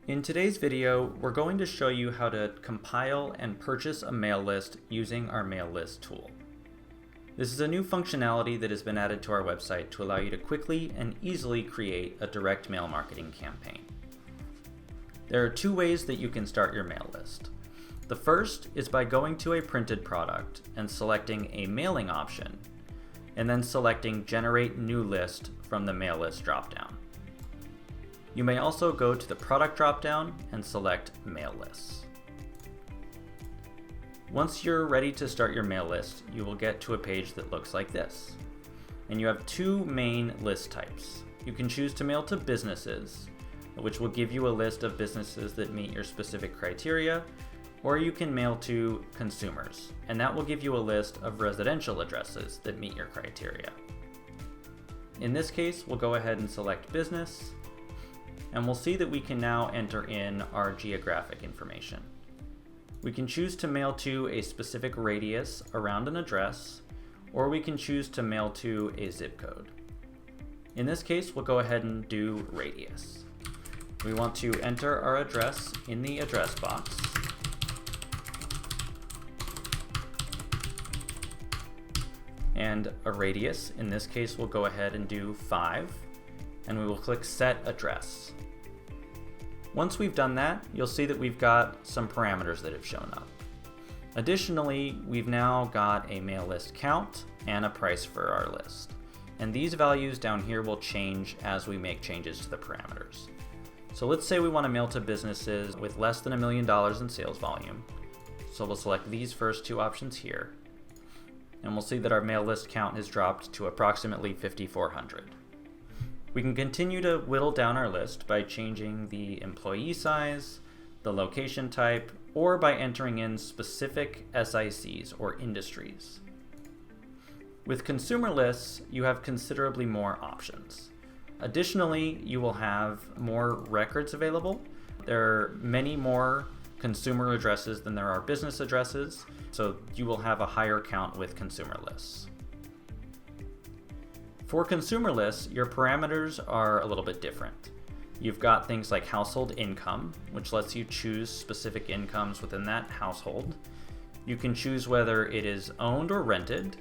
In today's video, we're going to show you how to compile and purchase a mail list using our mail list tool. This is a new functionality that has been added to our website to allow you to quickly and easily create a direct mail marketing campaign. There are two ways that you can start your mail list. The first is by going to a printed product and selecting a mailing option, and then selecting Generate New List from the Mail List dropdown. You may also go to the product dropdown and select Mail Lists. Once you're ready to start your mail list, you will get to a page that looks like this. And you have two main list types. You can choose to mail to businesses, which will give you a list of businesses that meet your specific criteria, or you can mail to consumers, and that will give you a list of residential addresses that meet your criteria. In this case, we'll go ahead and select business, and we'll see that we can now enter in our geographic information. We can choose to mail to a specific radius around an address, or we can choose to mail to a zip code. In this case, we'll go ahead and do radius. We want to enter our address in the address box. And a radius, in this case, we'll go ahead and do 5, and we will click Set Address. Once we've done that, you'll see that we've got some parameters that have shown up. Additionally, we've now got a mail list count and a price for our list. And these values down here will change as we make changes to the parameters. So let's say we want to mail to businesses with less than $1 million in sales volume. So we'll select these first two options here. And we'll see that our mail list count has dropped to approximately 5,400. We can continue to whittle down our list by changing the employee size, the location type, or by entering in specific SICs or industries. With consumer lists, you have considerably more options. Additionally, you will have more records available. There are many more consumer addresses than there are business addresses, so you will have a higher count with consumer lists. For consumer lists, your parameters are a little bit different. You've got things like household income, which lets you choose specific incomes within that household. You can choose whether it is owned or rented,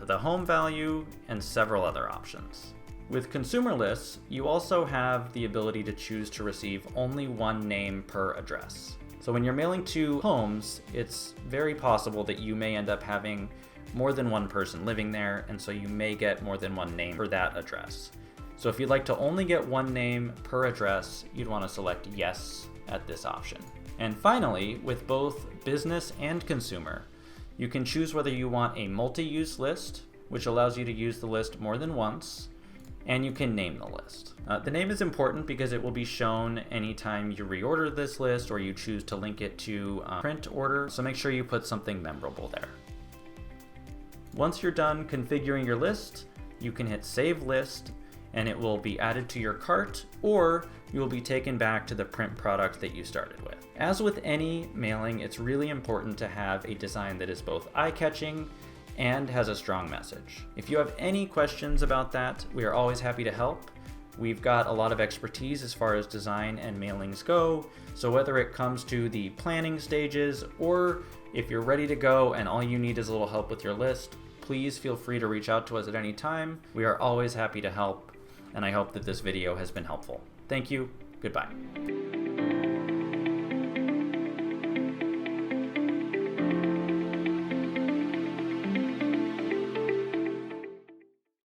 the home value, and several other options. With consumer lists, you also have the ability to choose to receive only one name per address. So when you're mailing to homes, it's very possible that you may end up having more than one person living there, and so you may get more than one name for that address. So if you'd like to only get one name per address, you'd want to select yes at this option. And finally, with both business and consumer, you can choose whether you want a multi-use list, which allows you to use the list more than once, and you can name the list. The name is important because it will be shown anytime you reorder this list or you choose to link it to a print order, so make sure you put something memorable there. Once you're done configuring your list, you can hit Save List, and it will be added to your cart, or you will be taken back to the print product that you started with. As with any mailing, it's really important to have a design that is both eye-catching and has a strong message. If you have any questions about that, we are always happy to help. We've got a lot of expertise as far as design and mailings go, so whether it comes to the planning stages or if you're ready to go and all you need is a little help with your list, please feel free to reach out to us at any time. We are always happy to help, and I hope that this video has been helpful. Thank you. Goodbye.